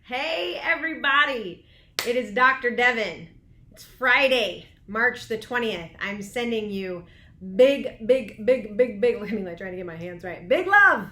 Hey everybody, it is Dr. Devin. It's Friday, March the 20th. I'm sending you big, let me try to get my hands right. Big love.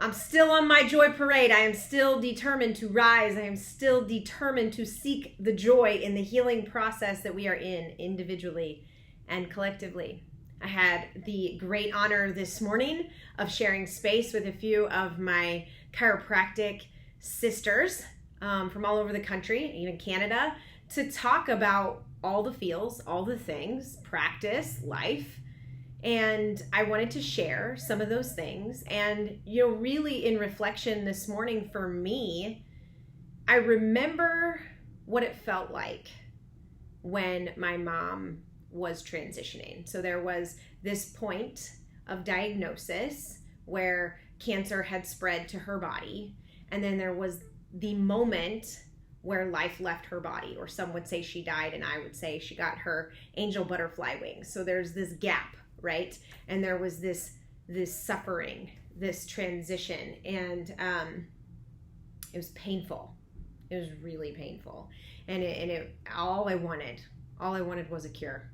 I'm still on my joy parade. I am still determined to rise. I am still determined to seek the joy in the healing process that we are in individually and collectively. I had the great honor this morning of sharing space with a few of my chiropractic sisters from all over the country, even Canada, to talk about all the feels, all the things, practice, life. And I wanted to share some of those things. And, really in reflection this morning for me, I remember what it felt like when my mom was transitioning. So there was this point of diagnosis where cancer had spread to her body. And then there was the moment where life left her body, or some would say she died, and I would say she got her angel butterfly wings. So there's this gap, right? And there was this suffering, this transition, and it was painful. It was really painful, and all I wanted was a cure.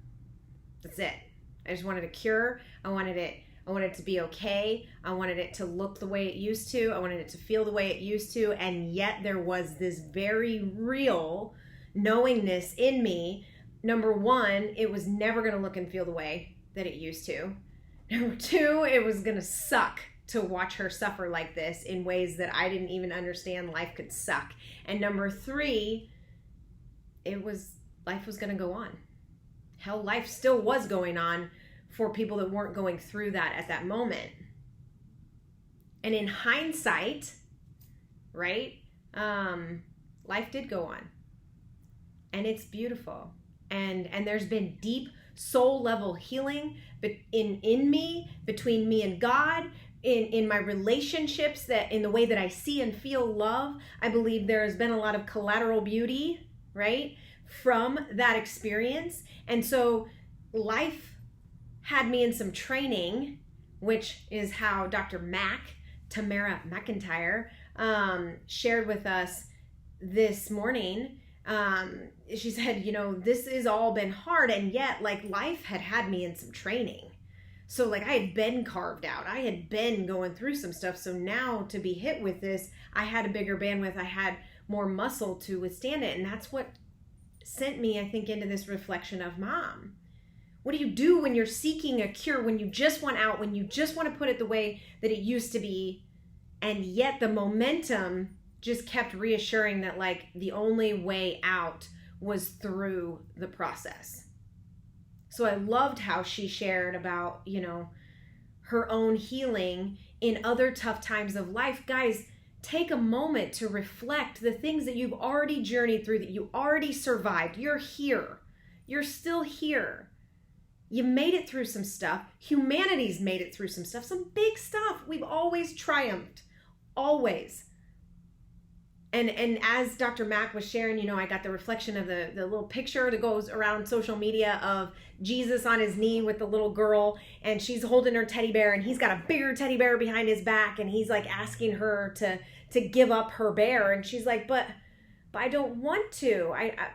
That's it. I just wanted a cure. I wanted it to be okay. I wanted it to look the way it used to. I wanted it to feel the way it used to. And yet there was this very real knowingness in me. Number one, it was never going to look and feel the way that it used to. Number two, it was going to suck to watch her suffer like this in ways that I didn't even understand life could suck. And number three, life was going to go on. Hell, life still was going on for people that weren't going through that at that moment. And in hindsight, right, life did go on. And it's beautiful. And there's been deep soul level healing in me, between me and God, in my relationships, that in the way that I see and feel love. I believe there has been a lot of collateral beauty, right, from that experience. And so life had me in some training, which is how Dr. Tamara Macintyre, shared with us this morning. She said, this has all been hard, and yet life had me in some training. So I had been carved out. I had been going through some stuff. So now to be hit with this, I had a bigger bandwidth. I had more muscle to withstand it. And that's what sent me, I think, into this reflection of Mom. What do you do when you're seeking a cure, when you just want out, when you just want to put it the way that it used to be, and yet the momentum just kept reassuring that the only way out was through the process. So I loved how she shared about, her own healing in other tough times of life. Guys, take a moment to reflect the things that you've already journeyed through, that you already survived. You're here. You're still here. You made it through some stuff. Humanity's made it through some stuff, some big stuff. We've always triumphed, always. And as Dr. Mac was sharing, I got the reflection of the little picture that goes around social media of Jesus on his knee with the little girl, and she's holding her teddy bear, and he's got a bigger teddy bear behind his back, and he's asking her to give up her bear, and she's like, but I don't want to.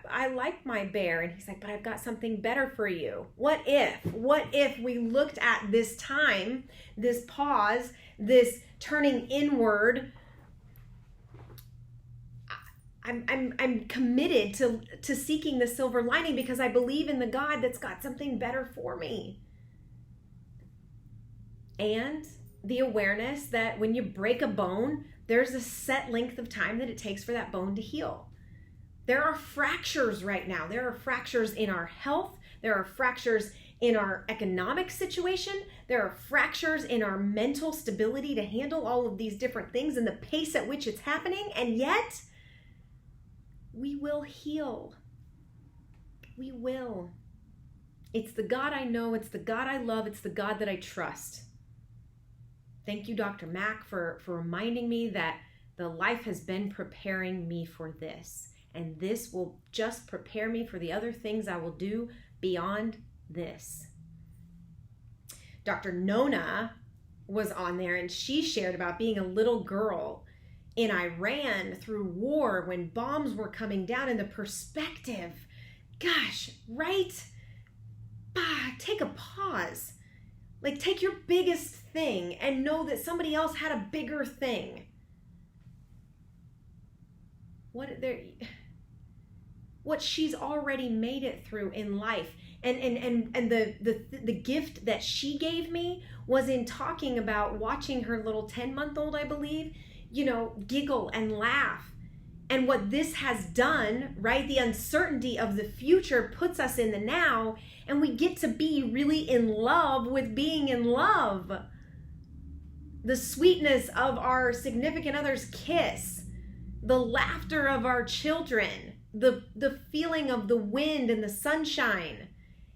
I like my bear. And he's like, but I've got something better for you. What if we looked at this time, this pause, this turning inward? I'm committed to seeking the silver lining because I believe in the God that's got something better for me. And the awareness that when you break a bone, there's a set length of time that it takes for that bone to heal. There are fractures right now. There are fractures in our health. There are fractures in our economic situation. There are fractures in our mental stability to handle all of these different things and the pace at which it's happening. And yet, we will heal. We will. It's the God I know. It's the God I love. It's the God that I trust. Thank you, Dr. Mac, for reminding me that the life has been preparing me for this. And this will just prepare me for the other things I will do beyond this. Dr. Nona was on there, and she shared about being a little girl in Iran, through war, when bombs were coming down, and the perspective, gosh, right? Take a pause. Like, take your biggest thing and know that somebody else had a bigger thing. What she's already made it through in life. And the gift that she gave me was in talking about watching her little 10-month-old, I believe, giggle and laugh. And what this has done, right? The uncertainty of the future puts us in the now, and we get to be really in love with being in love. The sweetness of our significant other's kiss, the laughter of our children, the feeling of the wind and the sunshine.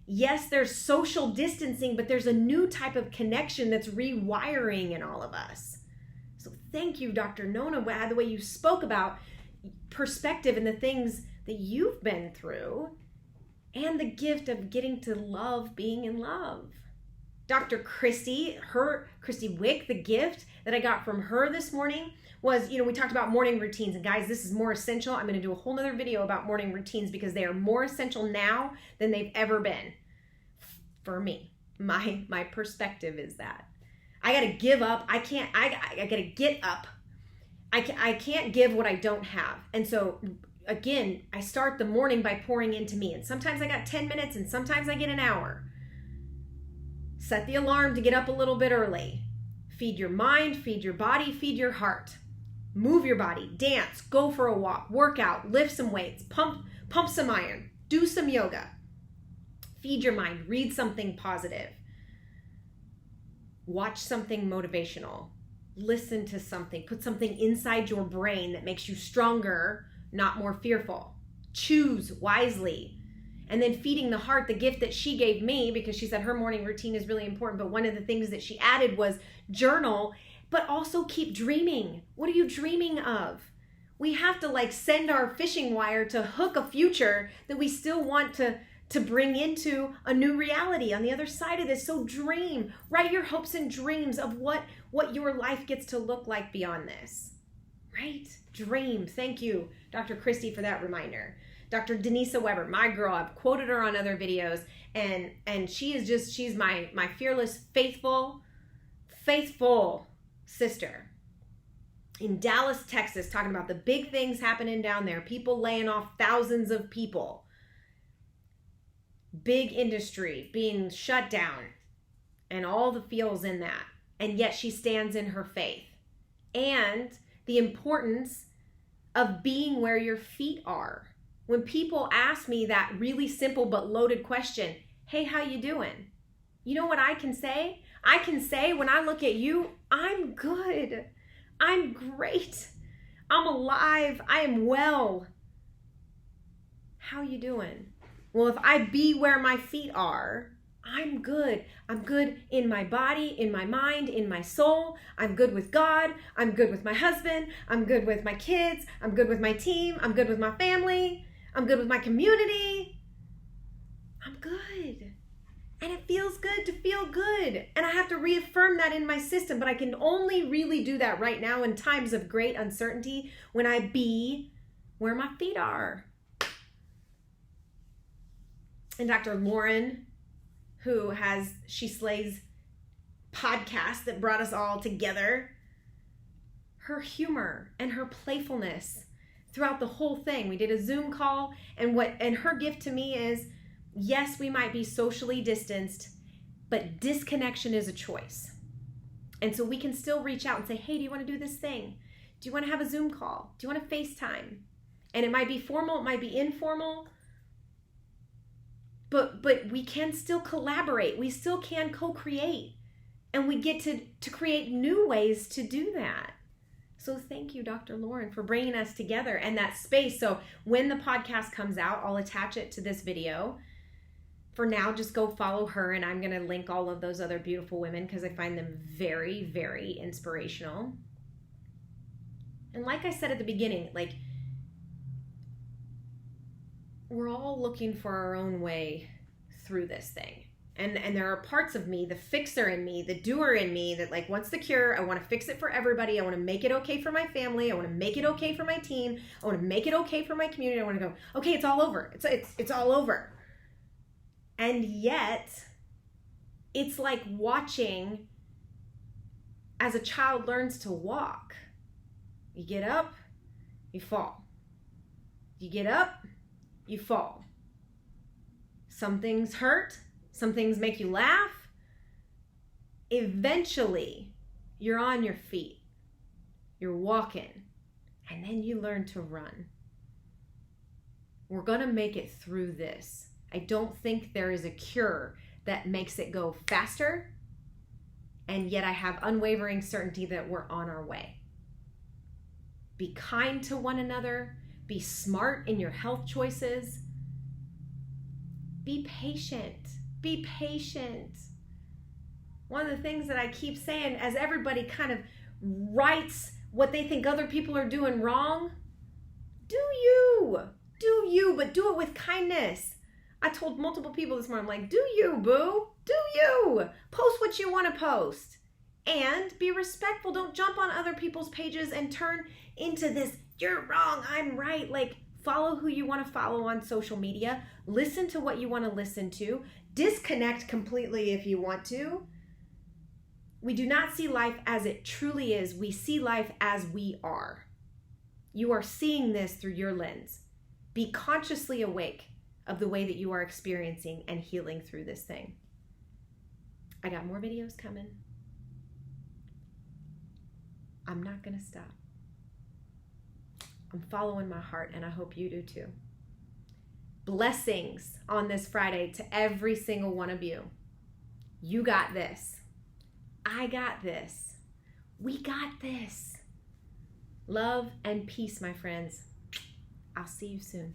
Yes, there's social distancing, but there's a new type of connection that's rewiring in all of us. So thank you, Dr. Nona, the way you spoke about perspective and the things that you've been through, and the gift of getting to love being in love. Dr. Krysti Wick, the gift that I got from her this morning was, we talked about morning routines, and guys, this is more essential. I'm going to do a whole nother video about morning routines because they are more essential now than they've ever been for me. My perspective is that I got to give up. I got to get up. I can't give what I don't have. And so again, I start the morning by pouring into me. And sometimes I got 10 minutes and sometimes I get an hour. Set the alarm to get up a little bit early. Feed your mind, feed your body, feed your heart. Move your body, dance, go for a walk, work out, lift some weights, pump some iron, do some yoga. Feed your mind, read something positive. Watch something motivational. Listen to something, put something inside your brain that makes you stronger, not more fearful. Choose wisely. And then feeding the heart, the gift that she gave me, because she said her morning routine is really important, but one of the things that she added was journal, but also keep dreaming. What are you dreaming of? We have to send our fishing wire to hook a future that we still want to bring into a new reality on the other side of this. So dream, write your hopes and dreams of what your life gets to look like beyond this, right? Dream. Thank you, Dr. Krysti, for that reminder. Dr. Denisa Weber, my girl, I've quoted her on other videos, and she's my fearless, faithful sister in Dallas, Texas, talking about the big things happening down there, people laying off thousands of people, big industry being shut down, and all the feels in that. And yet she stands in her faith and the importance of being where your feet are. When people ask me that really simple but loaded question, hey, how you doing? You know what I can say? I can say when I look at you, I'm good. I'm great. I'm alive. I am well. How you doing? Well, if I be where my feet are, I'm good. I'm good in my body, in my mind, in my soul. I'm good with God. I'm good with my husband. I'm good with my kids. I'm good with my team. I'm good with my family. I'm good with my community. I'm good. And it feels good to feel good. And I have to reaffirm that in my system, but I can only really do that right now in times of great uncertainty when I be where my feet are. And Dr. Lauryn, who has She Slays podcast that brought us all together, her humor and her playfulness throughout the whole thing. We did a Zoom call, and her gift to me is, yes, we might be socially distanced, but disconnection is a choice. And so we can still reach out and say, hey, do you want to do this thing? Do you want to have a Zoom call? Do you want to FaceTime? And it might be formal, it might be informal, but we can still collaborate. We still can co-create, and we get to create new ways to do that. So thank you, Dr. Lauryn, for bringing us together and that space. So when the podcast comes out, I'll attach it to this video. For now, just go follow her, and I'm going to link all of those other beautiful women because I find them very, very inspirational. And like I said at the beginning, we're all looking for our own way through this thing. And there are parts of me, the fixer in me, the doer in me, that like wants the cure. I want to fix it for everybody. I want to make it okay for my family. I want to make it okay for my team. I want to make it okay for my community. I want to go, okay, it's all over. It's all over. And yet, it's like watching as a child learns to walk. You get up, you fall. You get up, you fall. Some things hurt. Some things make you laugh. Eventually, you're on your feet. You're walking. And then you learn to run. We're going to make it through this. I don't think there is a cure that makes it go faster. And yet I have unwavering certainty that we're on our way. Be kind to one another. Be smart in your health choices. Be patient. Be patient. One of the things that I keep saying as everybody kind of writes what they think other people are doing wrong, do you, but do it with kindness. I told multiple people this morning, I'm like, do you, boo, do you. Post what you want to post and be respectful. Don't jump on other people's pages and turn into this, you're wrong, I'm right. Like, follow who you want to follow on social media. Listen to what you want to listen to. Disconnect completely if you want to. We do not see life as it truly is. We see life as we are. You are seeing this through your lens. Be consciously awake of the way that you are experiencing and healing through this thing. I got more videos coming. I'm not going to stop. I'm following my heart, and I hope you do too. Blessings on this Friday to every single one of you. You got this. I got this. We got this. Love and peace, my friends. I'll see you soon.